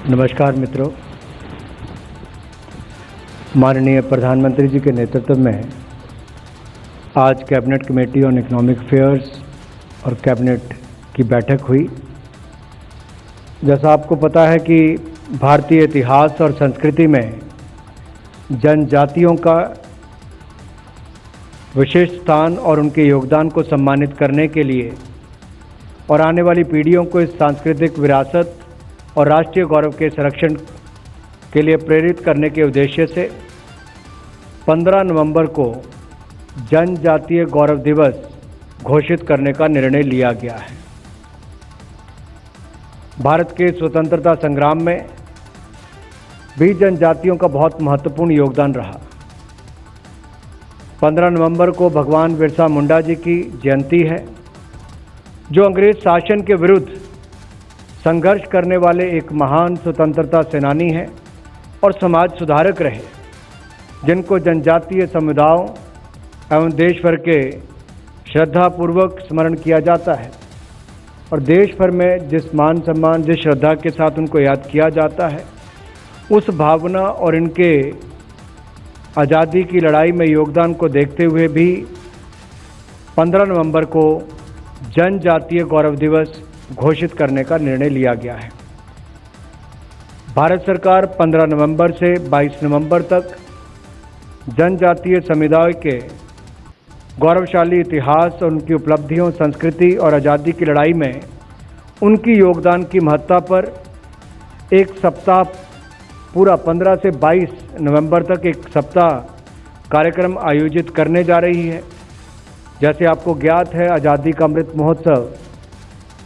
नमस्कार मित्रों, माननीय प्रधानमंत्री जी के नेतृत्व में आज cabinet committee on economic affairs और कैबिनेट की बैठक हुई। जैसा आपको पता है कि भारतीय इतिहास और संस्कृति में जनजातियों का विशेष स्थान और उनके योगदान को सम्मानित करने के लिए और आने वाली पीढ़ियों को इस सांस्कृतिक विरासत और राष्ट्रीय गौरव के संरक्षण के लिए प्रेरित करने के उद्देश्य से 15 नवंबर को जनजातीय गौरव दिवस घोषित करने का निर्णय लिया गया है। भारत के स्वतंत्रता संग्राम में भी जनजातियों का बहुत महत्वपूर्ण योगदान रहा। 15 नवंबर को भगवान बिरसा मुंडा जी की जयंती है, जो अंग्रेज शासन के विरुद्ध संघर्ष करने वाले एक महान स्वतंत्रता सेनानी हैं और समाज सुधारक रहे, जिनको जनजातीय समुदायों एवं देश भर के श्रद्धापूर्वक स्मरण किया जाता है। और देश भर में जिस मान सम्मान, जिस श्रद्धा के साथ उनको याद किया जाता है, उस भावना और इनके आज़ादी की लड़ाई में योगदान को देखते हुए भी 15 नवंबर को जनजातीय गौरव दिवस घोषित करने का निर्णय लिया गया है। भारत सरकार 15 नवंबर से 22 नवंबर तक जनजातीय समुदाय के गौरवशाली इतिहास और उनकी उपलब्धियों, संस्कृति और आज़ादी की लड़ाई में उनकी योगदान की महत्ता पर एक सप्ताह पूरा 15 से 22 नवंबर तक एक सप्ताह कार्यक्रम आयोजित करने जा रही है। जैसे आपको ज्ञात है, आज़ादी का अमृत महोत्सव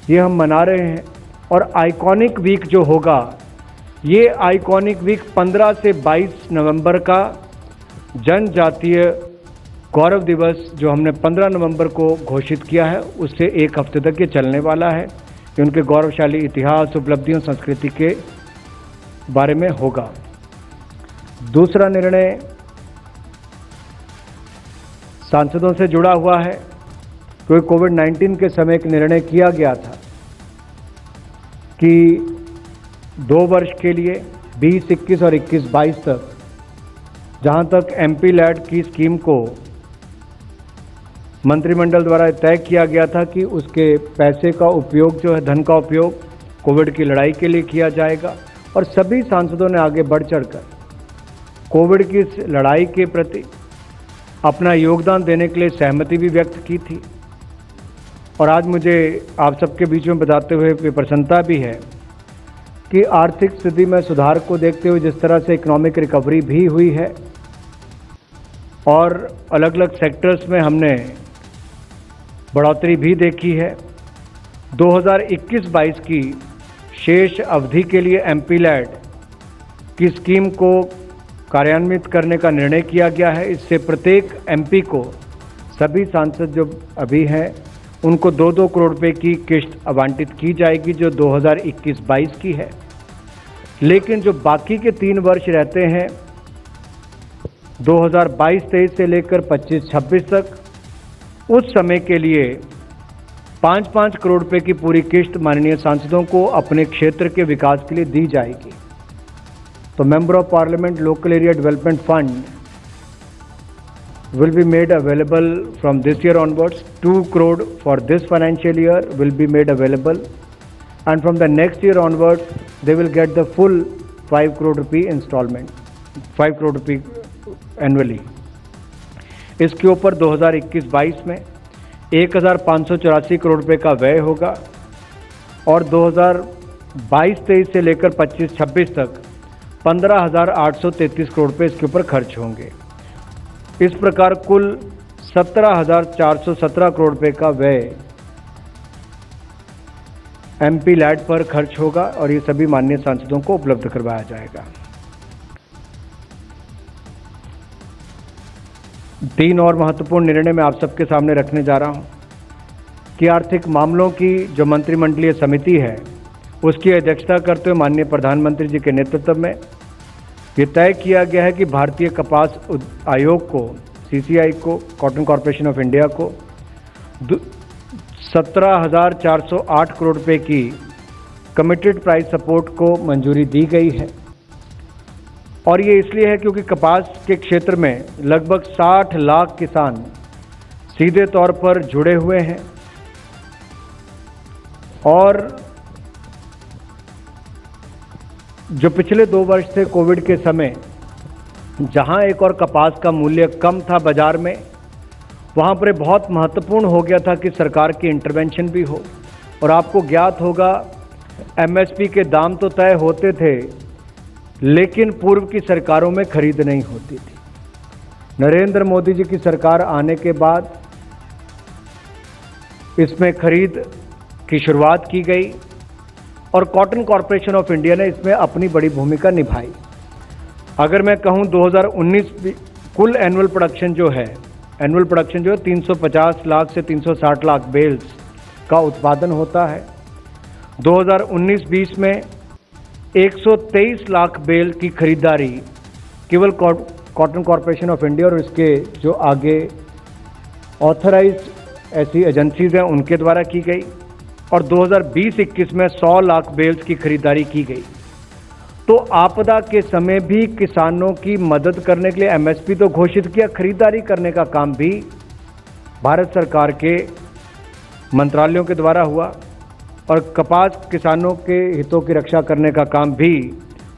ये हम मना रहे हैं और आइकॉनिक वीक जो होगा, ये आइकॉनिक वीक 15 से 22 नवंबर का जनजातीय गौरव दिवस जो हमने 15 नवंबर को घोषित किया है, उससे एक हफ्ते तक ये चलने वाला है। ये उनके गौरवशाली इतिहास, उपलब्धियों, संस्कृति के बारे में होगा। दूसरा निर्णय सांसदों से जुड़ा हुआ है। क्योंकि कोविड-19 के समय एक निर्णय किया गया था कि 2 वर्ष के लिए 2021 और 21-22 तक, जहां तक MP लैड की स्कीम को मंत्रिमंडल द्वारा तय किया गया था कि उसके पैसे का उपयोग जो है, धन का उपयोग कोविड की लड़ाई के लिए किया जाएगा। और सभी सांसदों ने आगे बढ़ चढ़कर कोविड की इस लड़ाई के प्रति अपना योगदान देने के लिए सहमति भी व्यक्त की थी। और आज मुझे आप सबके बीच में बताते हुए प्रसन्नता भी है कि आर्थिक स्थिति में सुधार को देखते हुए जिस तरह से इकोनॉमिक रिकवरी भी हुई है और अलग अलग सेक्टर्स में हमने बढ़ोतरी भी देखी है। 2021-22 की शेष अवधि के लिए MP लैड की स्कीम को कार्यान्वित करने का निर्णय किया गया है। इससे प्रत्येक MP को, सभी सांसद जो अभी हैं, उनको 2-2 करोड़ रुपए की किस्त आवंटित की जाएगी, जो 2021-22 की है। लेकिन जो बाकी के 3 वर्ष रहते हैं, 2022-23 से लेकर 25-26 तक, उस समय के लिए 5-5 करोड़ रुपए की पूरी किस्त माननीय सांसदों को अपने क्षेत्र के विकास के लिए दी जाएगी। तो member of parliament local area development fund will be made available from this year onwards. 2 crore for this financial year will be made available, and from the next year onwards they will get the full 5 crore rupee installment, 5 crore rupee annually. इसके ऊपर 2021-22 में 1584 करोड़ रुपए का व्यय होगा और 2022-23 से लेकर 25-26 तक 15,833 करोड़ रुपए इसके ऊपर खर्च होंगे। इस प्रकार कुल 17,417 करोड़ रुपए का व्यय MP लैड पर खर्च होगा और ये सभी माननीय सांसदों को उपलब्ध करवाया जाएगा। 3 और महत्वपूर्ण निर्णय मैं आप सबके सामने रखने जा रहा हूं कि आर्थिक मामलों की जो मंत्रिमंडलीय समिति है, उसकी अध्यक्षता करते हुए माननीय प्रधानमंत्री जी के नेतृत्व में ये तय किया गया है कि भारतीय कपास आयोग को, CCI को, कॉटन कॉरपोरेशन ऑफ इंडिया को 17,408 करोड़ रुपए की कमिटेड प्राइस सपोर्ट को मंजूरी दी गई है। और ये इसलिए है क्योंकि कपास के क्षेत्र में लगभग 60 लाख किसान सीधे तौर पर जुड़े हुए हैं और जो पिछले 2 वर्ष थे कोविड के समय जहां एक और कपास का मूल्य कम था बाजार में, वहां पर बहुत महत्वपूर्ण हो गया था कि सरकार की इंटरवेंशन भी हो। और आपको ज्ञात होगा एमएसपी के दाम तो तय होते थे लेकिन पूर्व की सरकारों में खरीद नहीं होती थी। नरेंद्र मोदी जी की सरकार आने के बाद इसमें खरीद की शुरुआत की गई और कॉटन कॉरपोरेशन ऑफ इंडिया ने इसमें अपनी बड़ी भूमिका निभाई। अगर मैं कहूं 2019 कुल एनुअल प्रोडक्शन जो है 350 लाख से 360 लाख बेल्स का उत्पादन होता है। 2019-20 में 123 लाख बेल की खरीदारी केवल कॉटन कॉरपोरेशन ऑफ इंडिया और इसके जो आगे ऑथराइज्ड ऐसी एजेंसीज हैं उनके द्वारा की गई। और 2020-21 में 100 लाख बेल्स की खरीदारी की गई। तो आपदा के समय भी किसानों की मदद करने के लिए एमएसपी तो घोषित किया, खरीदारी करने का काम भी भारत सरकार के मंत्रालयों के द्वारा हुआ और कपास किसानों के हितों की रक्षा करने का काम भी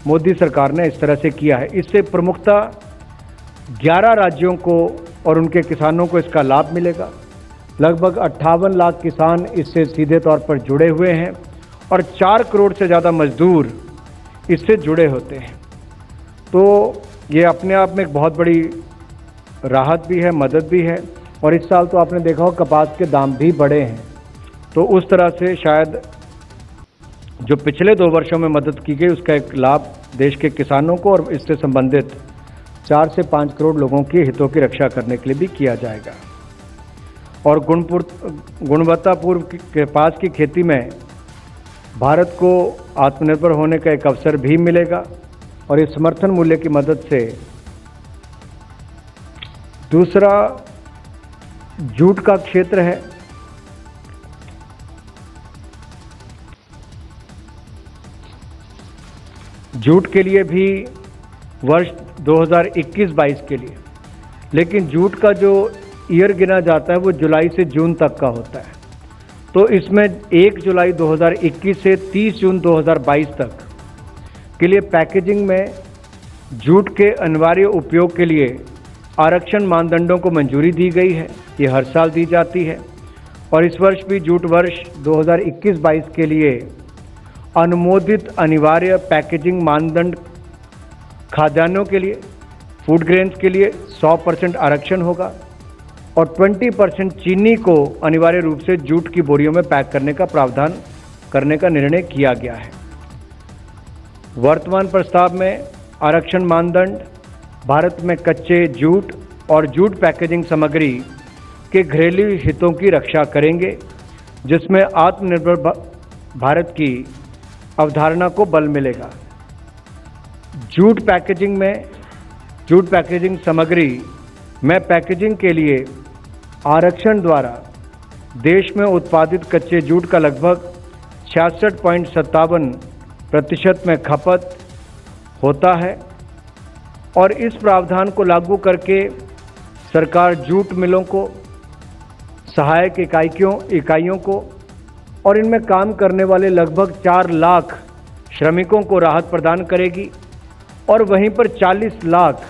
मोदी सरकार ने इस तरह से किया है। इससे प्रमुखता 11 राज्यों को और उनके किसानों को इसका लाभ मिलेगा। लगभग 58 लाख किसान इससे सीधे तौर पर जुड़े हुए हैं और 4 करोड़ से ज़्यादा मजदूर इससे जुड़े होते हैं। तो ये अपने आप में एक बहुत बड़ी राहत भी है, मदद भी है। और इस साल तो आपने देखा हो कपास के दाम भी बढ़े हैं। तो उस तरह से शायद जो पिछले 2 वर्षों में मदद की गई उसका एक लाभ देश के किसानों को और इससे संबंधित 4 से 5 करोड़ लोगों के हितों की रक्षा करने के लिए भी किया जाएगा। और गुणवत्तापूर्ण कपास की खेती में भारत को आत्मनिर्भर होने का एक अवसर भी मिलेगा और इस समर्थन मूल्य की मदद से दूसरा जूट का क्षेत्र है। जूट के लिए भी वर्ष 2021-22 के लिए, लेकिन जूट का जो ईयर गिना जाता है वो जुलाई से जून तक का होता है। तो इसमें 1 जुलाई 2021 से 30 जून 2022 तक के लिए पैकेजिंग में जूट के अनिवार्य उपयोग के लिए आरक्षण मानदंडों को मंजूरी दी गई है। ये हर साल दी जाती है और इस वर्ष भी जूट वर्ष 2021-22 के लिए अनुमोदित अनिवार्य पैकेजिंग मानदंड खाद्यान्नों के लिए, फूड ग्रेन्स के लिए 100% आरक्षण होगा और 20% चीनी को अनिवार्य रूप से जूट की बोरियों में पैक करने का प्रावधान करने का निर्णय किया गया है। वर्तमान प्रस्ताव में आरक्षण मानदंड भारत में कच्चे जूट और जूट पैकेजिंग सामग्री के घरेलू हितों की रक्षा करेंगे, जिसमें आत्मनिर्भर भारत की अवधारणा को बल मिलेगा। जूट पैकेजिंग सामग्री में पैकेजिंग के लिए आरक्षण द्वारा देश में उत्पादित कच्चे जूट का लगभग 66.57% में खपत होता है और इस प्रावधान को लागू करके सरकार जूट मिलों को, सहायक इकाइयों को और इनमें काम करने वाले लगभग 4 लाख श्रमिकों को राहत प्रदान करेगी और वहीं पर 40 लाख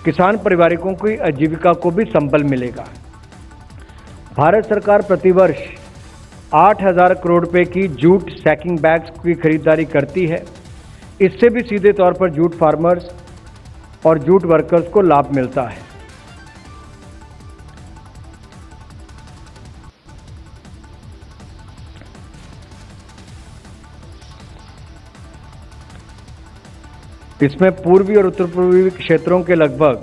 किसान परिवारों की आजीविका को भी संबल मिलेगा। भारत सरकार प्रतिवर्ष 8,000 करोड़ रुपए की जूट सैकिंग बैग्स की खरीदारी करती है। इससे भी सीधे तौर पर जूट फार्मर्स और जूट वर्कर्स को लाभ मिलता है। इसमें पूर्वी और उत्तर पूर्वी क्षेत्रों के लगभग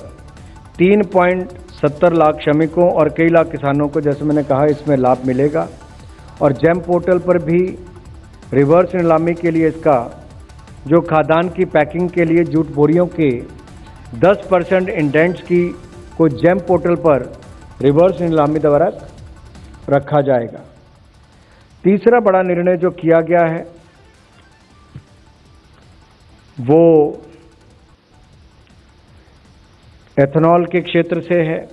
3.70 लाख श्रमिकों और कई लाख किसानों को, जैसे मैंने कहा, इसमें लाभ मिलेगा। और जेम पोर्टल पर भी रिवर्स नीलामी के लिए इसका जो खाद्यान्न की पैकिंग के लिए जूट बोरियों के 10% इंडेंट्स की को जेम पोर्टल पर रिवर्स नीलामी द्वारा रखा जाएगा। तीसरा बड़ा निर्णय जो किया गया है वो एथेनॉल के क्षेत्र से है।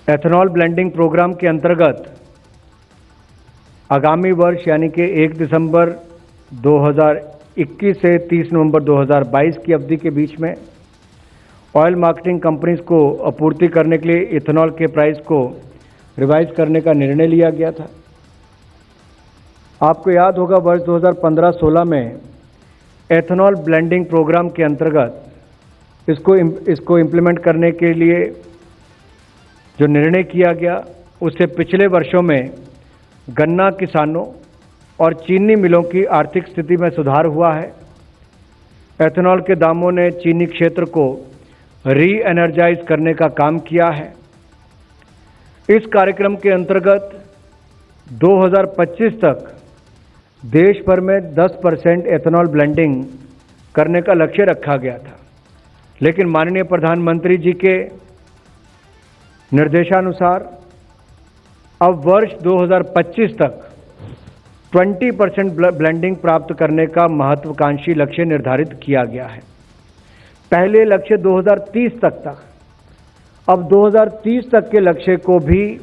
एथेनॉल ब्लेंडिंग प्रोग्राम के अंतर्गत आगामी वर्ष यानी कि 1 दिसंबर 2021 से 30 नवंबर 2022 की अवधि के बीच में ऑयल मार्केटिंग कंपनीज को आपूर्ति करने के लिए इथेनॉल के प्राइस को रिवाइज करने का निर्णय लिया गया था। आपको याद होगा वर्ष 2015-16 में एथेनॉल ब्लेंडिंग प्रोग्राम के अंतर्गत इसको इम्प्लीमेंट करने के लिए जो निर्णय किया गया, उससे पिछले वर्षों में गन्ना किसानों और चीनी मिलों की आर्थिक स्थिति में सुधार हुआ है। एथेनॉल के दामों ने चीनी क्षेत्र को री एनर्जाइज करने का काम किया है। इस कार्यक्रम के अंतर्गत 2025 तक देश भर में 10% एथेनॉल ब्लेंडिंग करने का लक्ष्य रखा गया था, लेकिन माननीय प्रधानमंत्री जी के निर्देशानुसार अब वर्ष 2025 तक 20% ब्लेंडिंग प्राप्त करने का महत्वाकांक्षी लक्ष्य निर्धारित किया गया है। पहले लक्ष्य 2030 तक था, अब 2030 तक के लक्ष्य को भी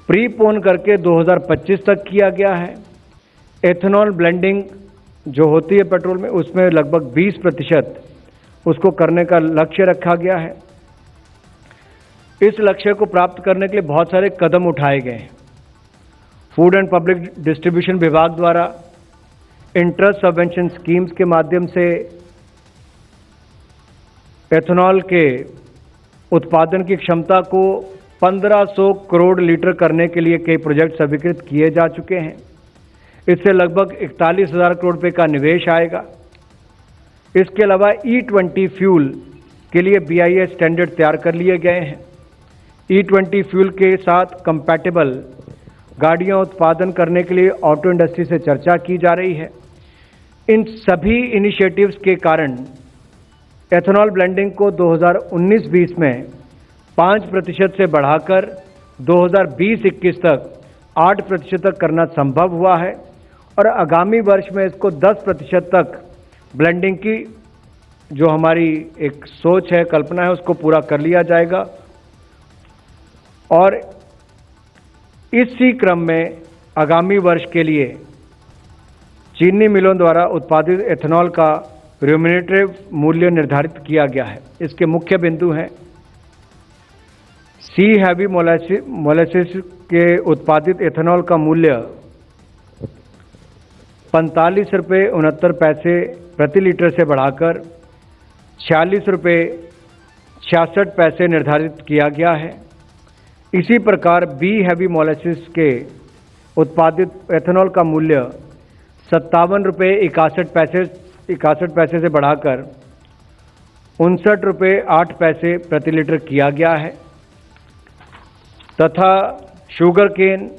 प्रीपोन करके 2025 तक किया गया है। एथेनॉल ब्लेंडिंग जो होती है पेट्रोल में, उसमें लगभग 20% उसको करने का लक्ष्य रखा गया है। इस लक्ष्य को प्राप्त करने के लिए बहुत सारे कदम उठाए गए हैं। फूड एंड पब्लिक डिस्ट्रीब्यूशन विभाग द्वारा इंटरेस्ट सबवेंशन स्कीम्स के माध्यम से एथेनॉल के उत्पादन की क्षमता को 1500 करोड़ लीटर करने के लिए कई प्रोजेक्ट स्वीकृत किए जा चुके हैं। इससे लगभग 41,000 करोड़ रुपए का निवेश आएगा। इसके अलावा E20 फ्यूल के लिए BIS स्टैंडर्ड तैयार कर लिए गए हैं। E20 फ्यूल के साथ कंपैटिबल गाड़ियां उत्पादन करने के लिए ऑटो इंडस्ट्री से चर्चा की जा रही है। इन सभी इनिशिएटिव्स के कारण एथेनॉल ब्लेंडिंग को 2019-20 में 5% से बढ़ाकर 2020-21 तक 8% तक करना संभव हुआ है और आगामी वर्ष में इसको 10% तक ब्लेंडिंग की जो हमारी एक सोच है, कल्पना है, उसको पूरा कर लिया जाएगा। और इसी क्रम में आगामी वर्ष के लिए चीनी मिलों द्वारा उत्पादित एथेनॉल का रेम्यूनरेटिव मूल्य निर्धारित किया गया है। इसके मुख्य बिंदु हैं सी हैवी मोलेसिस के उत्पादित एथेनॉल का मूल्य 45 रुपये 69 पैसे प्रति लीटर से बढ़ाकर 46 रुपये 66 पैसे निर्धारित किया गया है। इसी प्रकार बी हैवी मोलेसिस के उत्पादित एथेनॉल का मूल्य 57 रुपये 61 पैसे से बढ़ाकर 59 रुपये 8 पैसे प्रति लीटर किया गया है तथा शुगर केन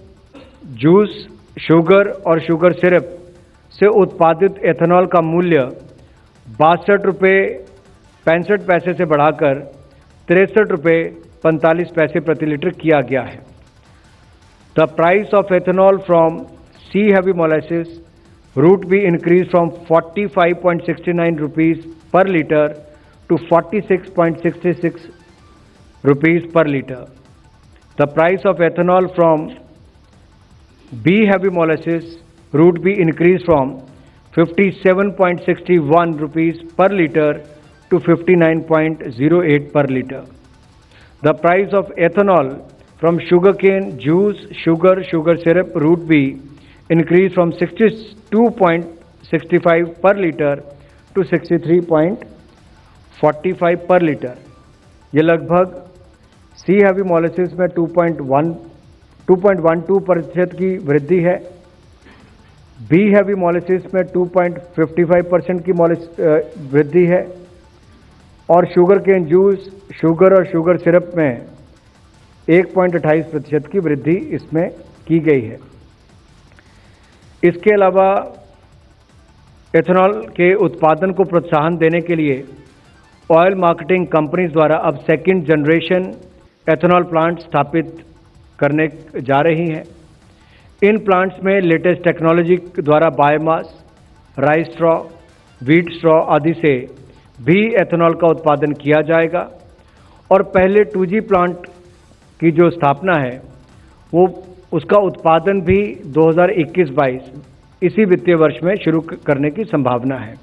जूस, शुगर और शुगर सिरप से उत्पादित एथेनॉल का मूल्य 62 रुपये 65 पैसे से बढ़ाकर 63 रुपये 45 पैसे प्रति लीटर किया गया है। The price of ethanol from C heavy molasses route be increase from 45.69 rupees per litre to 46.66 rupees per litre. The price of ethanol from B heavy molasses route B increased from 57.61 rupees per liter to 59.08 per liter. The price of ethanol from sugarcane juice, sugar syrup route B increased from 62.65 per liter to 63.45 per liter. ये लगभग सी heavy molasses में 2.12% की वृद्धि है, B heavy molasses में 2.55% की वृद्धि है और शुगर केन जूस, शुगर और शुगर सिरप में 1.28% की वृद्धि इसमें की गई है। इसके अलावा एथेनॉल के उत्पादन को प्रोत्साहन देने के लिए ऑयल मार्केटिंग कंपनीज द्वारा अब सेकंड जनरेशन एथेनॉल प्लांट स्थापित करने जा रही हैं। इन प्लांट्स में लेटेस्ट टेक्नोलॉजी द्वारा biomass, rice straw, wheat straw आदि से भी एथेनॉल का उत्पादन किया जाएगा और पहले 2G प्लांट की जो स्थापना है वो उसका उत्पादन भी 2021-22 इसी वित्तीय वर्ष में शुरू करने की संभावना है।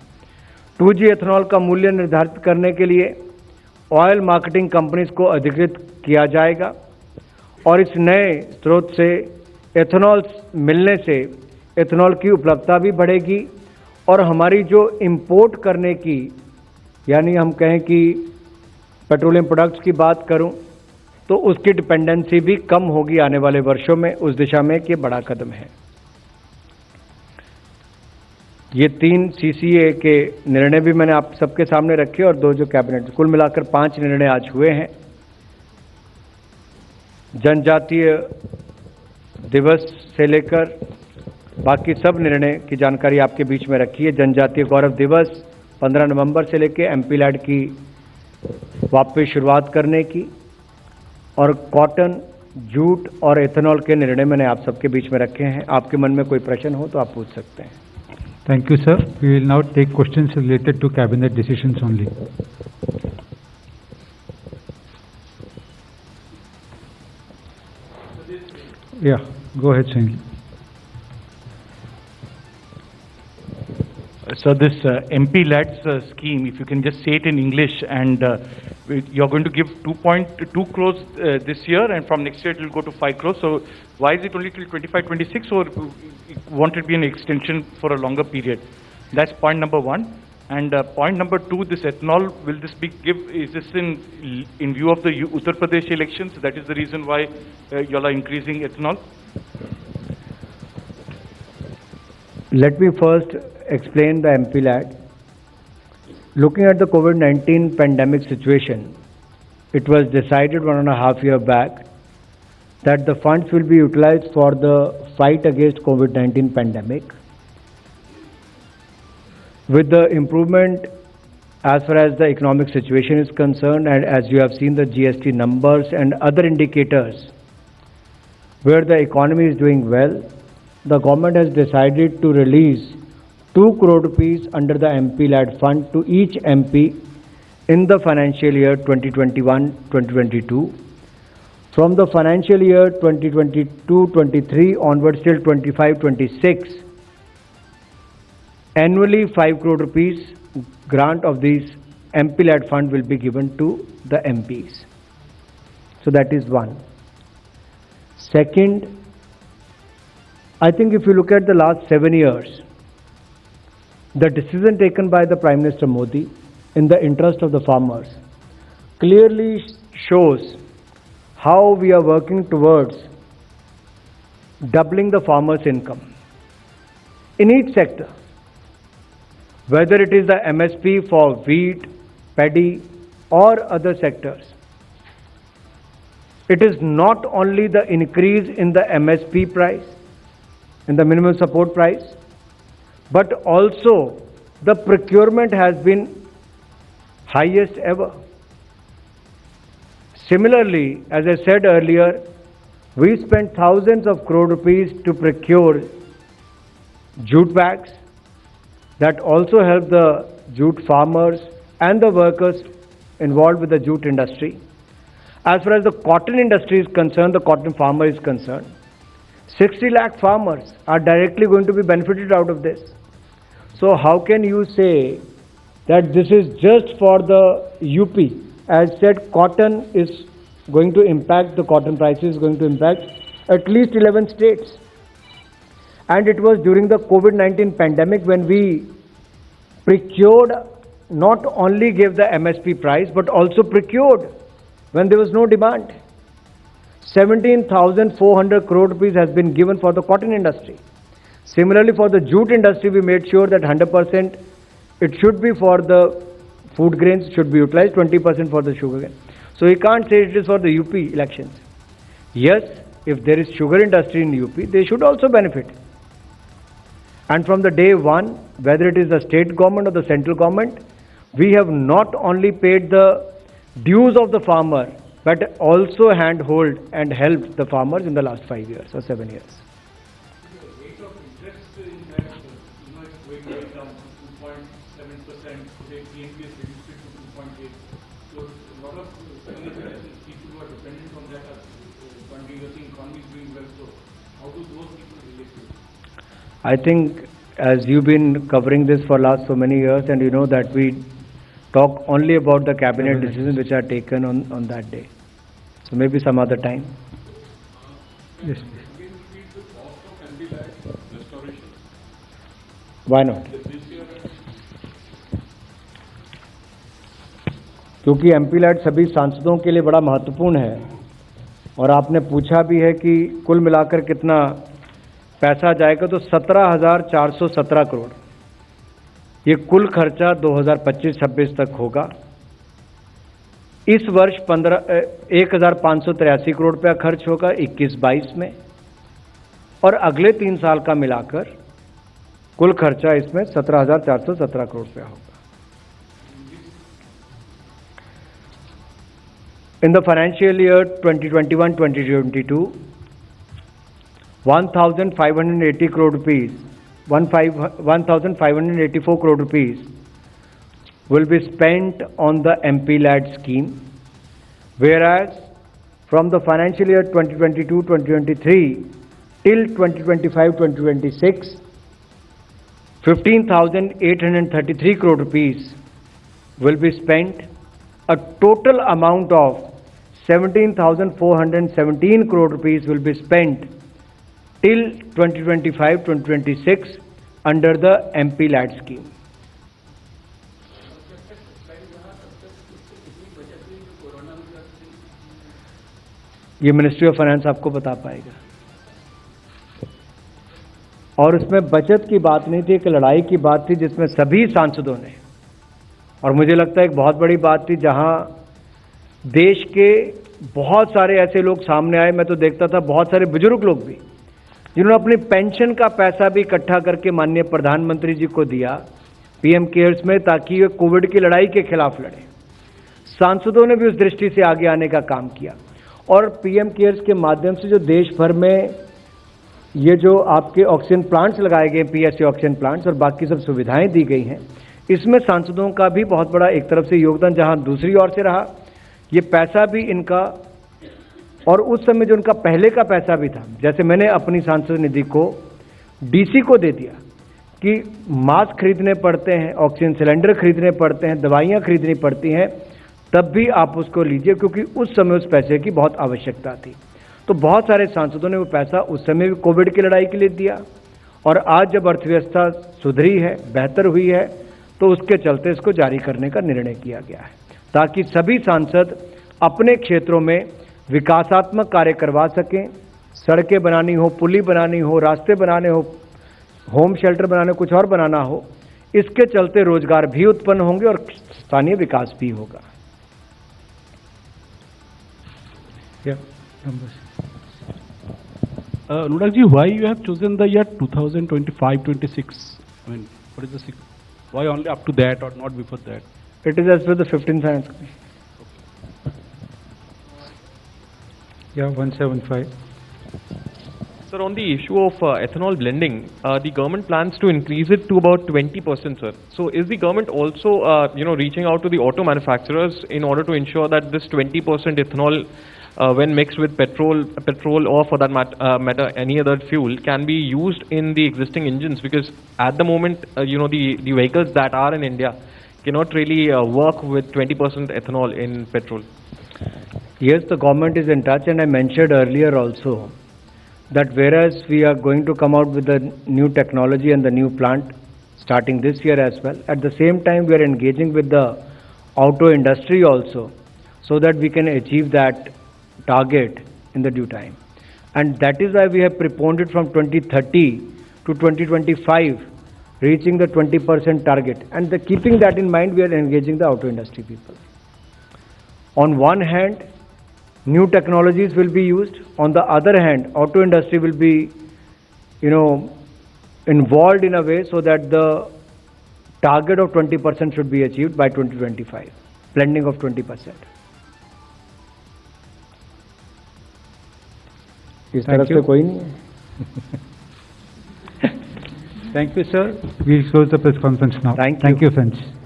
2G एथेनॉल का मूल्य निर्धारित करने के लिए ऑयल मार्केटिंग कंपनीज को अधिकृत किया जाएगा और इस नए स्रोत से एथेनॉल मिलने से एथेनॉल की उपलब्धता भी बढ़ेगी और हमारी जो इंपोर्ट करने की, यानी हम कहें कि पेट्रोलियम प्रोडक्ट्स की बात करूं तो उसकी डिपेंडेंसी भी कम होगी आने वाले वर्षों में। उस दिशा में एक ये बड़ा कदम है। ये 3 CCA के निर्णय भी मैंने आप सबके सामने रखे और 2 जो कैबिनेट, कुल मिलाकर 5 निर्णय आज हुए हैं। जनजातीय दिवस से लेकर बाकी सब निर्णय की जानकारी आपके बीच में रखी है। जनजातीय गौरव दिवस 15 नवंबर से लेकर MP लैड की वापस शुरुआत करने की और कॉटन, जूट और एथेनॉल के निर्णय मैंने आप सबके बीच में रखे हैं। आपके मन में कोई प्रश्न हो तो आप पूछ सकते हैं। Thank you, sir. We will now take questions related to cabinet decisions only. Yeah, go ahead, Sunil. So this MP LADS scheme, if you can just say it in English, and you're going to give 2.2 crores this year, and from next year it will go to 5 crores. So why is it only till 25-26, or won't it be an extension for a longer period? That's point number one. And point number two, this ethanol, will this be is this in view of the Uttar Pradesh elections? That is the reason why you all are increasing ethanol? Let me first explain the MP LAD. Looking at the COVID-19 pandemic situation, it was decided 1.5 years back that the funds will be utilized for the fight against COVID-19 pandemic. With the improvement as far as the economic situation is concerned, and as you have seen the GST numbers and other indicators where the economy is doing well, the government has decided to release 2 crore rupees under the MP LAD fund to each MP in the financial year 2021-2022. From the financial year 2022-23 onwards till 25-26, annually 5 crore rupees grant of these MP LAD fund will be given to the MPs. So that is one. Second, I think if you look at the last 7 years, the decision taken by the Prime Minister Modi in the interest of the farmers clearly shows how we are working towards doubling the farmers' income in each sector, whether it is the MSP for wheat, paddy or other sectors. It is not only the increase in the MSP price, in the minimum support price, but also the procurement has been highest ever. Similarly, as I said earlier, we spent thousands of crore rupees to procure jute bags that also help the jute farmers and the workers involved with the jute industry. As far as the cotton industry is concerned, the cotton farmer is concerned, 60 lakh farmers are directly going to be benefited out of this. So how can you say that this is just for the UP? As said, cotton is going to impact, the cotton prices is going to impact at least 11 states. And it was during the COVID-19 pandemic when we procured, not only gave the MSP price, but also procured when there was no demand. 17,400 crore rupees has been given for the cotton industry. Similarly, for the jute industry, we made sure that 100% it should be for the food grains, should be utilized, 20% for the sugar cane. So you can't say it is for the UP elections. Yes, if there is sugar industry in UP, they should also benefit. And from the day one, whether it is the state government or the central government, we have not only paid the dues of the farmer, but also handhold and helped the farmers in the last 5 years or 7 years. rate of interest in that, it's going way down to 2.7%. Today, PNB has reduced it to 2.8. So, a lot of senior citizens, people who are dependent on that, are funding. You're seeing economy is doing well. So, how do those people relate to it? I think, as you've been covering this for last so many years, and you know that we talk only about the cabinet decisions which are taken on that day. So maybe some other time. Yes, Why not? क्योंकि MP light सभी सांसदों के लिए बड़ा महत्वपूर्ण है और आपने पूछा भी है कि कुल मिलाकर कितना पैसा जाएगा, तो 17,417 करोड़ ये कुल खर्चा 2025-26 तक होगा। इस वर्ष 1,583 करोड़ रुपया खर्च होगा 21-22 में, और अगले 3 साल का मिलाकर कुल खर्चा इसमें 17,417 करोड़ रुपया होगा। In the financial year 2021-2022, 1,580 crore rupees, 1,584 crore rupees will be spent on the MP-LAD scheme, whereas from the financial year 2022-2023 till 2025-2026, 15,833 crore rupees will be spent. A total amount of 17,417 crore rupees will be spent till 2025-2026 under the MP-LAD scheme. ये ministry of finance आपको बता पाएगा। और उसमें बचत की बात नहीं थी, एक लड़ाई की बात थी जिसमें सभी सांसदों ने, और मुझे लगता है एक बहुत बड़ी बात थी जहां देश के बहुत सारे ऐसे लोग सामने आए। मैं तो देखता था बहुत सारे बुजुर्ग लोग भी जिन्होंने अपनी पेंशन का पैसा भी इकट्ठा करके माननीय प्रधानमंत्री जी को दिया पीएम केयर्स में, ताकि वे कोविड की लड़ाई के खिलाफ लड़े। सांसदों ने भी उस दृष्टि से आगे आने का काम किया, और पीएम केयर्स के माध्यम से जो देश भर में ये जो आपके ऑक्सीजन प्लांट्स लगाए गए, पीएसए ऑक्सीजन प्लांट्स, और बाकी सब सुविधाएं दी गई हैं, इसमें सांसदों का भी बहुत बड़ा एक तरफ से योगदान, जहां दूसरी ओर से रहा ये पैसा भी इनका, और उस समय जो उनका पहले का पैसा भी था, जैसे मैंने अपनी सांसद निधि को डीसी को दे दिया कि मास्क खरीदने पड़ते हैं, ऑक्सीजन सिलेंडर खरीदने पड़ते हैं, दवाइयां खरीदनी पड़ती हैं, तब भी आप उसको लीजिए, क्योंकि उस समय उस पैसे की बहुत आवश्यकता थी। तो बहुत सारे सांसदों ने वो पैसा उस समय भी कोविड की लड़ाई के लिए दिया, और आज जब अर्थव्यवस्था सुधरी है, बेहतर हुई है, तो उसके चलते इसको जारी करने का निर्णय किया गया है, ताकि सभी सांसद अपने क्षेत्रों में विकासात्मक कार्य करवा सकें। सड़कें बनानी हो, पुली बनानी हो, रास्ते बनाने हो, होम शेल्टर बनाने, कुछ और बनाना हो, इसके चलते रोजगार भी उत्पन्न होंगे और स्थानीय विकास भी होगा। Nudak ji, why you have chosen the year 2025-26? I mean, what is the why only up to that or not before that? It is as per the 15th Finance Committee. Yeah, 175. Sir, on the issue of ethanol blending, the government plans to increase it to about 20%, sir. So is the government also, reaching out to the auto manufacturers in order to ensure that this 20% ethanol, when mixed with petrol or for that matter any other fuel, can be used in the existing engines? Because at the moment, the vehicles that are in India cannot really work with 20% ethanol in petrol. Yes, the government is in touch, and I mentioned earlier also that whereas we are going to come out with the new technology and the new plant starting this year as well, at the same time we are engaging with the auto industry also, so that we can achieve that target in the due time. And that is why we have preponed it from 2030 to 2025, reaching the 20% target. And keeping that in mind, we are engaging the auto industry people. On one hand, new technologies will be used. On the other hand, auto industry will be, involved in a way so that the target of 20% should be achieved by 2025, blending of 20%. इस तरफ से कोई नहीं है। Thank you, sir. We'll close the press conference now. Thank you. Thank you, friends.